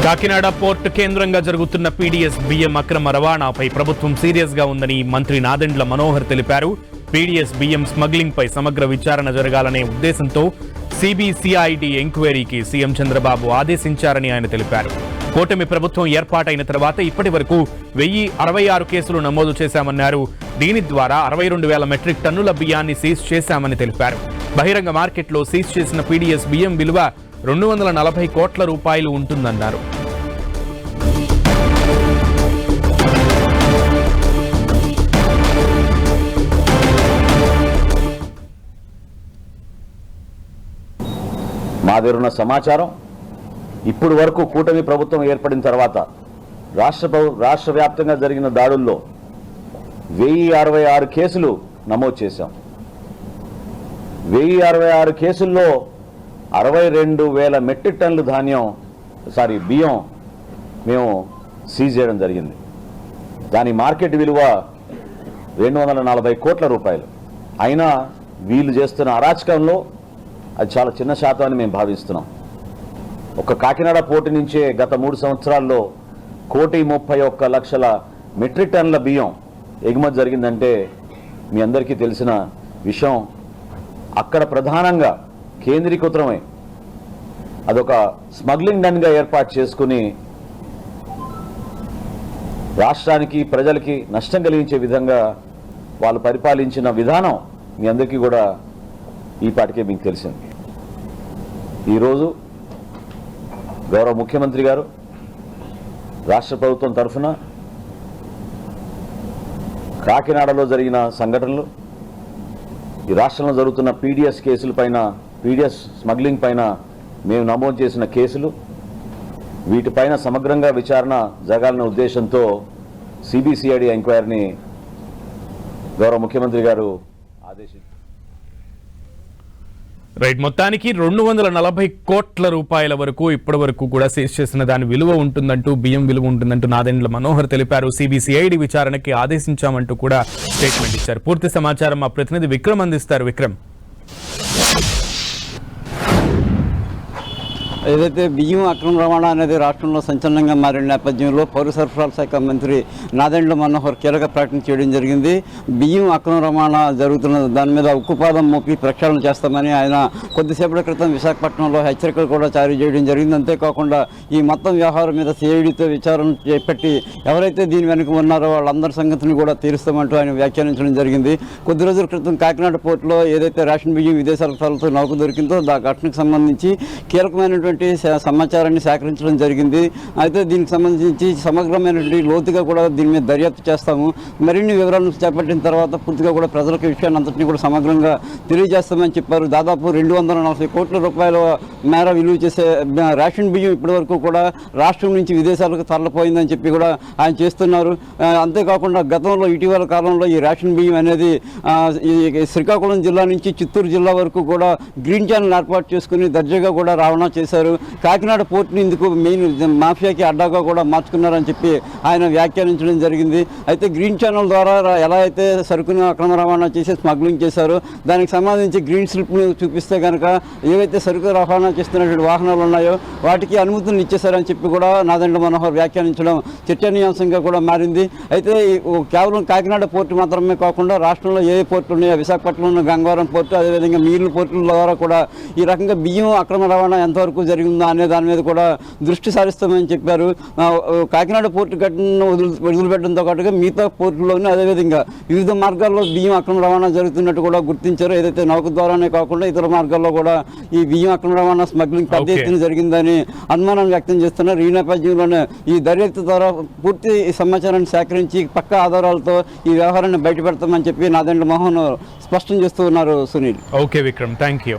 Kakinada port కేంద్రంగా జరుగుతున్న PDS బియ్యం అక్రమ రవాణాపై ప్రభుత్వం సీరియస్ గా ఉందని మంత్రి నాదెండ్ల మనోహర్ తెలిపారు. పీడీఎస్ బియ్యం స్మగ్లింగ్ పై సమగ్ర విచారణ జరగాలనే ఉద్దేశంతో సిబిసిఐడి ఎంక్వైరీకి సీఎం చంద్రబాబు ఆదేశించారని ఆయన తెలిపారు. కూటమి ప్రభుత్వం ఏర్పాటైన తర్వాత ఇప్పటి వరకు 1066 కేసులు నమోదు చేశామన్నారు. దీని ద్వారా 62,000 మెట్రిక్ టన్నుల బియ్యాన్ని సీజ్ చేశామని తెలిపారు. బహిరంగ మార్కెట్లో సీజ్ చేసిన పీడీఎస్ బియ్యం విలువ 240 కోట్ల రూపాయలు ఉంటుందన్నారు. మా దగ్గర ఉన్న సమాచారం ఇప్పుడు వరకు కూటమి ప్రభుత్వం ఏర్పడిన తర్వాత రాష్ట్ర వ్యాప్తంగా జరిగిన దాడుల్లో 1066 కేసులు నమోదు చేశాం. 1066 కేసుల్లో 62,000 మెట్రిక్ టన్నుల బియ్యం మేము సీజ్ చేయడం జరిగింది. దాని మార్కెట్ విలువ 240 కోట్ల రూపాయలు. అయినా వీళ్ళు చేస్తున్న అరాచకంలో అది చాలా చిన్న శాతం అని మేము భావిస్తున్నాం. ఒక కాకినాడ పోర్టు నుంచే గత 3 సంవత్సరాల్లో 1,31,00,000 మెట్రిక్ టన్నుల బియ్యం ఎగుమతి జరిగిందంటే మీ అందరికీ తెలిసిన విషయం. అక్కడ ప్రధానంగా కేంద్రీకృతమై అదొక స్మగ్లింగ్ డన్గా ఏర్పాటు చేసుకుని రాష్ట్రానికి ప్రజలకి నష్టం కలిగించే విధంగా వాళ్ళు పరిపాలించిన విధానం మీ అందరికీ కూడా ఈ పాటికే మీకు తెలిసింది. ఈరోజు గౌరవ ముఖ్యమంత్రి గారు రాష్ట్ర ప్రభుత్వం తరఫున కాకినాడలో జరిగిన సంఘటనలు, ఈ రాష్ట్రంలో జరుగుతున్న పీడీఎస్ కేసుల పైన, పీడీఎస్ స్మగ్లింగ్ పైన మేము నమోదు చేసిన కేసులు, వీటిపైన సమగ్రంగా విచారణ జరగాలనే ఉద్దేశంతో సిబిసిఐడి ఎంక్వైరీని గౌరవ ముఖ్యమంత్రి గారు ఆదేశించారు. రైట్, మొత్తానికి 240 కోట్ల రూపాయల వరకు ఇప్పటి వరకు కూడా సీజ్ చేసిన దాని విలువ ఉంటుందంటూ, బియ్యం విలువ ఉంటుందంటూ నాదెండ్ల మనోహర్ తెలిపారు. సిబిసిఐడి విచారణకి ఆదేశించామంటూ కూడా స్టేట్మెంట్ ఇచ్చారు. పూర్తి సమాచారం మా ప్రతినిధి విక్రమ్ అందిస్తారు. విక్రమ్, ఏదైతే బియ్యం అక్రమ రవాణా అనేది రాష్ట్రంలో సంచలనంగా మారిన నేపథ్యంలో పౌర సరఫరాల శాఖ మంత్రి నాదెండ్ల మనోహర్ కీలక ప్రకటన చేయడం జరిగింది. బియ్యం అక్రమ రవాణా జరుగుతున్న దాని మీద ఉక్కుపాదం మోపి ప్రక్షాళన చేస్తామని ఆయన కొద్దిసేపటి క్రితం విశాఖపట్నంలో హెచ్చరికలు కూడా జారీ చేయడం జరిగింది. అంతేకాకుండా ఈ మొత్తం వ్యవహారం మీద సిఐడితో విచారణ చేపట్టి ఎవరైతే దీని వెనుక ఉన్నారో వాళ్ళందరి సంగతిని కూడా తీరుస్తామంటూ ఆయన వ్యాఖ్యానించడం జరిగింది. కొద్ది రోజుల క్రితం కాకినాడ పోర్టులో ఏదైతే రేషన్ బియ్యం విదేశాల తరలితో నౌక దొరికిందో ఆ ఘటనకు సంబంధించి కీలకమైనటువంటి సమాచారాన్ని సేకరించడం జరిగింది. అయితే దీనికి సంబంధించి సమగ్రమైనటువంటి లోతుగా కూడా దీని మీద దర్యాప్తు చేస్తాము. మరిన్ని వివరాలను చేపట్టిన తర్వాత పూర్తిగా కూడా ప్రజలకు విషయాన్ని అంతటినీ కూడా సమగ్రంగా తెలియజేస్తామని చెప్పారు. దాదాపు 240 కోట్ల రూపాయల మేర విలువ చేసే రేషన్ బియ్యం ఇప్పటి వరకు కూడా రాష్ట్రం నుంచి విదేశాలకు తరలిపోయిందని చెప్పి కూడా ఆయన చేస్తున్నారు. అంతేకాకుండా గతంలో ఇటీవల కాలంలో ఈ రేషన్ బియ్యం అనేది శ్రీకాకుళం జిల్లా నుంచి చిత్తూరు జిల్లా వరకు కూడా గ్రీన్ ఛానల్ ఏర్పాటు చేసుకుని దర్జాగా కూడా రవాణా చేశారు. కాకినాడ పోర్టుని ఇందుకు మెయిన్ మాఫియాకి అడ్డాగా కూడా మార్చుకున్నారని చెప్పి ఆయన వ్యాఖ్యానించడం జరిగింది. అయితే గ్రీన్ ఛానల్ ద్వారా ఎలా అయితే సరుకును అక్రమ రవాణా చేసి స్మగ్లింగ్ చేశారో దానికి సంబంధించి గ్రీన్ స్లిప్ను చూపిస్తే కనుక ఏవైతే సరుకు రవాణా చేస్తున్నటువంటి వాహనాలు ఉన్నాయో వాటికి అనుమతులు ఇచ్చేశారని చెప్పి కూడా నాదెండ్ల మనోహర్ వ్యాఖ్యానించడం చర్చనీయాంశంగా కూడా మారింది. అయితే కేవలం కాకినాడ పోర్టు మాత్రమే కాకుండా రాష్ట్రంలో ఏ పోర్టులు ఉన్నాయో విశాఖపట్నంలో గంగవరం పోర్టు, అదేవిధంగా మిగిలిన పోర్టుల ద్వారా కూడా ఈ రకంగా బియ్యం అక్రమ రవాణా ఎంతవరకు జరిగిందో అనే దాని మీద కూడా దృష్టి సారిస్తామని చెప్పారు. కాకినాడ పోర్టు ఘటనను వదిలిపెట్టడంతో పాటుగా మిగతా పోర్టుల్లోనే అదేవిధంగా వివిధ మార్గాల్లో బియ్యం అక్రమ రవాణా జరుగుతున్నట్టు కూడా గుర్తించారు. ఏదైతే నౌక ద్వారానే కాకుండా ఇతర మార్గాల్లో కూడా ఈ బియ్యం అక్రమ రవాణా స్మగ్లింగ్ పెద్ద ఎత్తున జరిగిందని అనుమానం వ్యక్తం చేస్తున్నారు. ఈ నేపథ్యంలోనే ఈ దర్యాప్తు ద్వారా పూర్తి సమాచారాన్ని సేకరించి పక్కా ఆధారాలతో ఈ వ్యవహారాన్ని బయటపెడతామని చెప్పి నాదెండ్ల మోహన్ స్పష్టం చేస్తూ ఉన్నారు. Sunil. Okay Vikram, thank you.